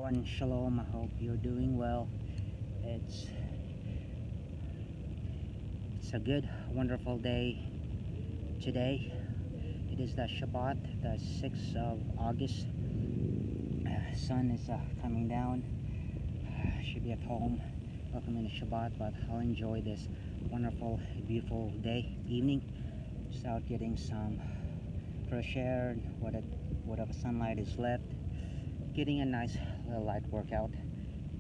everyone, shalom. I hope you're doing well. It's it's a good, wonderful day today. It is the Shabbat, the 6th of August. Sun is coming down. Should be at home, welcoming the Shabbat, but I'll enjoy this wonderful, beautiful day, evening. Just out getting some fresh air and whatever sunlight is left. Getting a nice little light workout.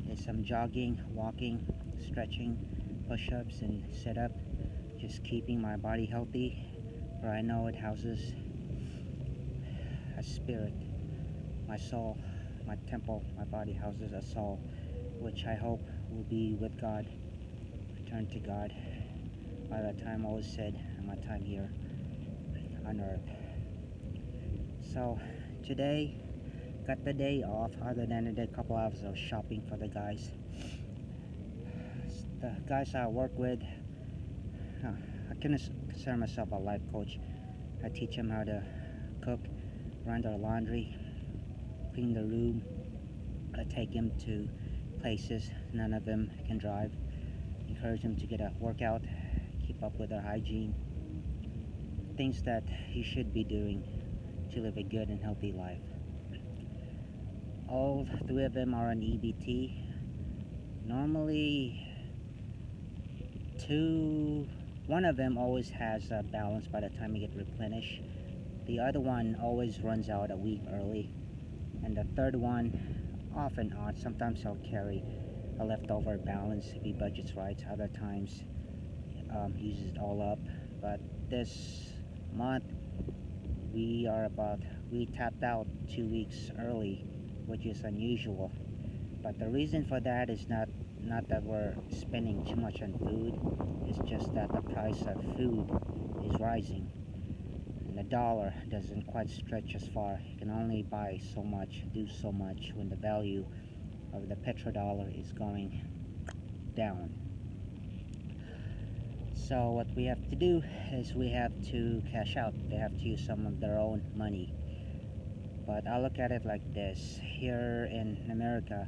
There's some jogging, walking, stretching, push-ups, and sit-up. Just keeping my body healthy, for I know it houses a spirit. My soul, my temple, my body houses a soul, which I hope will be with God, return to God by the time all is said and my time here on earth. So today, got the day off, other than I did a couple hours of shopping for the guys. The guys I work with, I consider myself a life coach. I teach them how to cook, run their laundry, clean the room. I take them to places none of them can drive. Encourage them to get a workout, keep up with their hygiene. Things that you should be doing to live a good and healthy life. All three of them are on EBT. Normally, one of them always has a balance by the time you get replenished. The other one always runs out a week early. And the third one, off and on, sometimes he'll carry a leftover balance if he budgets right. Other times, uses it all up. But this month, we tapped out 2 weeks early, which is unusual. But the reason for that is not that we're spending too much on food. It's just that the price of food is rising, and the dollar doesn't quite stretch as far. You can only buy so much, do so much, when the value of the petrodollar is going down. So what we have to do is we have to cash out. They have to use some of their own money. But I look at it like this. Here in America,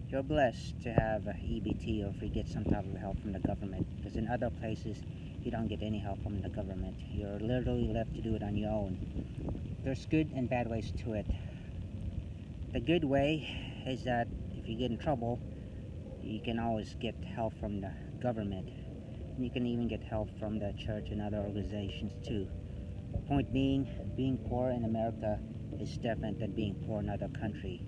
you're blessed to have EBT, or if you get some type of help from the government, because in other places you don't get any help from the government. You're literally left to do it on your own. There's good and bad ways to it. The good way is that if you get in trouble, you can always get help from the government. And you can even get help from the church and other organizations too. Point being poor in America is different than being poor in another country.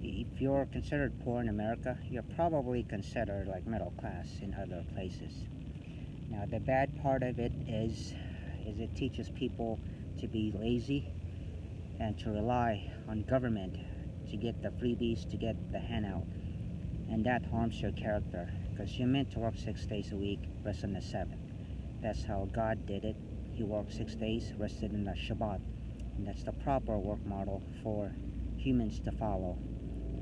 If you're considered poor in America, you're probably considered like middle class in other places. Now, the bad part of it is it teaches people to be lazy and to rely on government to get the freebies, to get the handout. And that harms your character, because you're meant to work 6 days a week, rest on the 7th. That's how God did it. He worked 6 days, rested in the Shabbat. And that's the proper work model for humans to follow.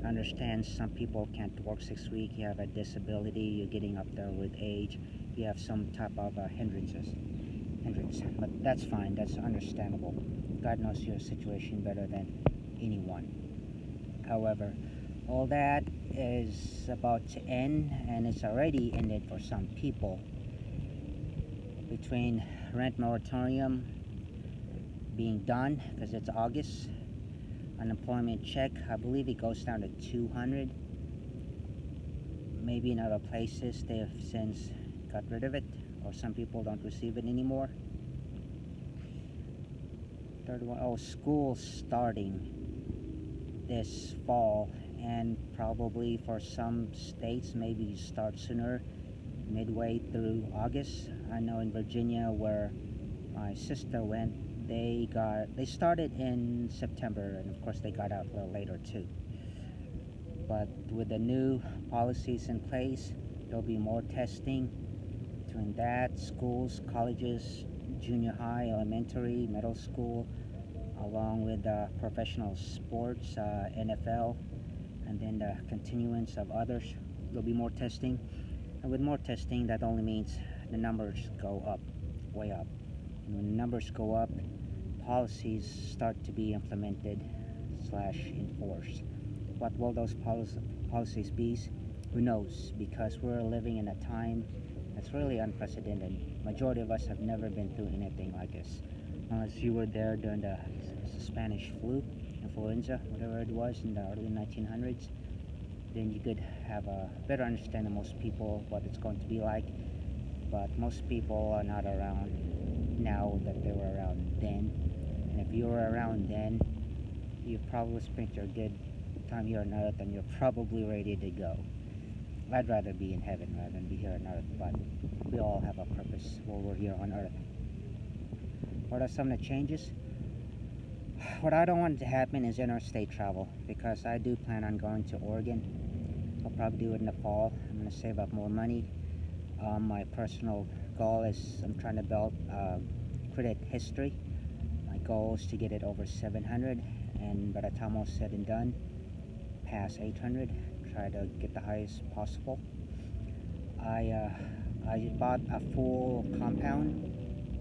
Understand some people can't work 6 weeks. You have a disability, you're getting up there with age, you have some type of hindrance. But that's fine, that's understandable. God knows your situation better than anyone. However, all that is about to end, and it's already ended for some people. Between rent moratorium being done, because it's August, unemployment check, I believe it goes down to 200. Maybe in other places they have since got rid of it, or some people don't receive it anymore. Third one, school starting this fall, and probably for some states maybe start sooner, midway through August. I know in Virginia, where my sister went, they started in September, and of course they got out a little later too. But with the new policies in place, there'll be more testing. Between that, schools, colleges, junior high, elementary, middle school, along with professional sports, NFL, and then the continuance of others, there'll be more testing. And with more testing, that only means the numbers go up, way up. And when the numbers go up, policies start to be implemented / enforced. What will those policies be? Who knows? Because we're living in a time that's really unprecedented. Majority of us have never been through anything like this. Unless you were there during the Spanish flu, influenza, whatever it was in the early 1900s, then you could have a better understanding of most people what it's going to be like. But most people are not around now that they were around then. And if you were around then, you probably spent your good time here on earth and you're probably ready to go. I'd rather be in heaven rather than be here on earth, but we all have a purpose while we're here on earth. What are some of the changes? What I don't want to happen is interstate travel, because I do plan on going to Oregon. I'll probably do it in the fall. I'm going to save up more money. My personal goal is I'm trying to build credit history. My goal is to get it over 700, and by the time all said and done, past 800. Try to get the highest possible. I bought a full compound,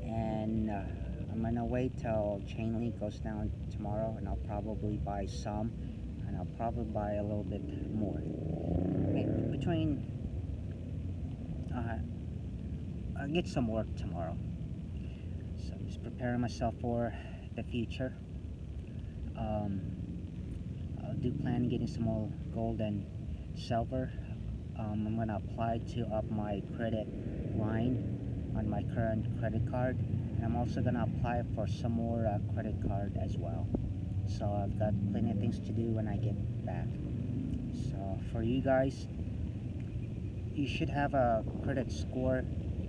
and I'm gonna wait till chain link goes down tomorrow, and I'll probably buy some, and I'll probably buy a little bit more. Between I'll get some work tomorrow, so I'm just preparing myself for the future. I do plan on getting some more gold and silver. I'm going to apply to up my credit line on my current credit card, and I'm also going to apply for some more credit card as well. So I've got plenty of things to do when I get back. So for you guys, you should have a credit score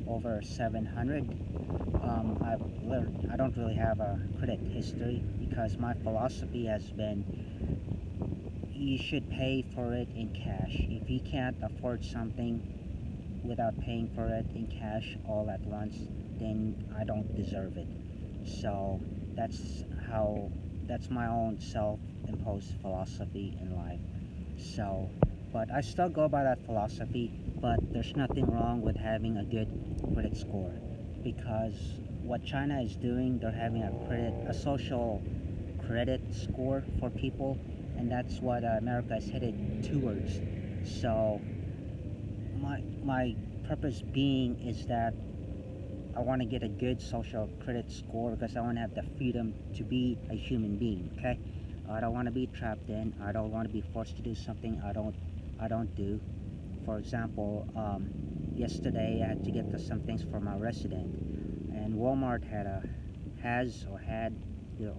over 700. I don't really have a credit history, because my philosophy has been you should pay for it in cash. If you can't afford something without paying for it in cash all at once, then I don't deserve it. So that's my own self-imposed philosophy in life. So, but I still go by that philosophy, but there's nothing wrong with having a good credit score, because what China is doing, they're having a social credit score for people, and that's what America is headed towards. So my purpose being is that I want to get a good social credit score, because I want to have the freedom to be a human being. Okay, I don't want to be trapped in. I don't want to be forced to do something I don't do. For example, yesterday I had to get some things for my resident, and Walmart had the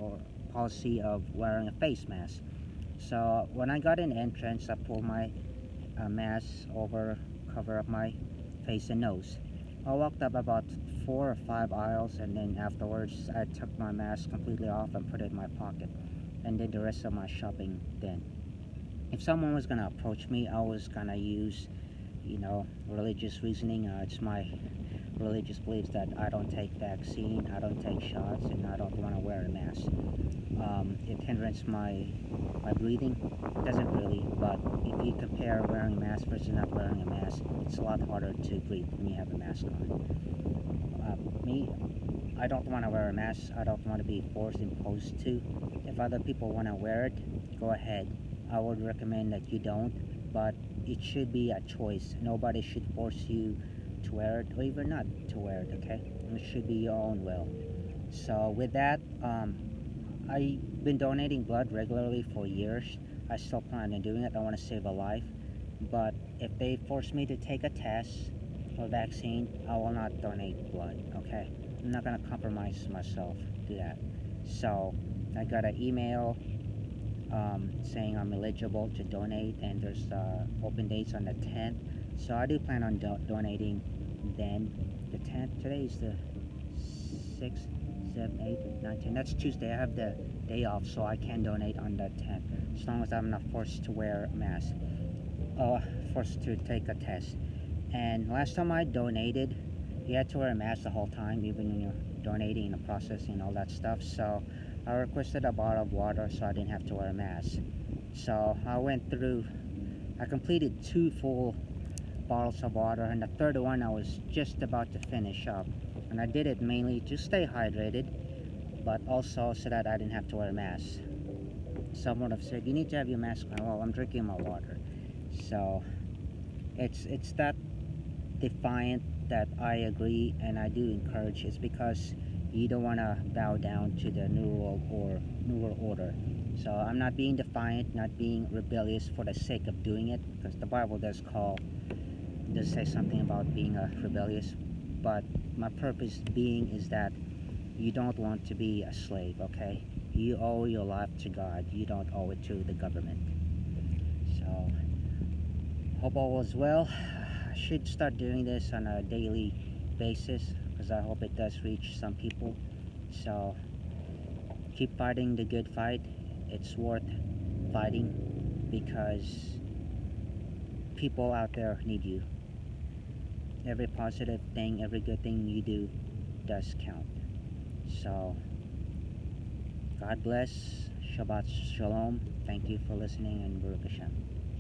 policy of wearing a face mask. So when I got in entrance, I pulled my mask over, cover up my face and nose. I walked up about 4 or 5 aisles, and then afterwards I took my mask completely off and put it in my pocket, and did the rest of my shopping then. If someone was gonna approach me, I was gonna use, religious reasoning. It's my religious beliefs that I don't take vaccine, I don't take shots, and I don't want to wear a mask. It hinders my breathing. It doesn't really, but if you compare wearing a mask versus not wearing a mask, it's a lot harder to breathe when you have a mask on. Me, I don't want to wear a mask. I don't want to be imposed to. If other people want to wear it, go ahead. I would recommend that you don't, but it should be a choice. Nobody should force you to wear it, or even not to wear it, okay? It should be your own will. So with that, I've been donating blood regularly for years. I still plan on doing it. I want to save a life. But if they force me to take a test or vaccine, I will not donate blood, okay? I'm not going to compromise myself to that. So I got an email saying I'm eligible to donate, and there's open dates on the 10th. So I do plan on donating then. The 10th, today is the 6th, 7th, 8th, 9th, 10th. That's Tuesday. I have the day off, so I can donate on the 10th, as long as I'm not forced to wear a mask, forced to take a test. And last time I donated, you had to wear a mask the whole time, even when you're donating and processing and all that stuff. So I requested a bottle of water so I didn't have to wear a mask. So I completed 2 full bottles of water, and the third one I was just about to finish up. And I did it mainly to stay hydrated, but also so that I didn't have to wear a mask. someone have said you need to have your mask on. Well, I'm drinking my water. So it's that defiant that I agree and I do encourage. It's because you don't want to bow down to the new world or new world order. So I'm not being defiant, not being rebellious for the sake of doing it, because the Bible does say something about being rebellious. But my purpose being is that you don't want to be a slave. Okay, you owe your life to God. You don't owe it to the government. So hope all is well. I should start doing this on a daily basis because I hope it does reach some people. So keep fighting the good fight. It's worth fighting because people out there need you. Every positive thing, every good thing you do does count. So God bless. Shabbat Shalom. Thank you for listening and Baruch Hashem.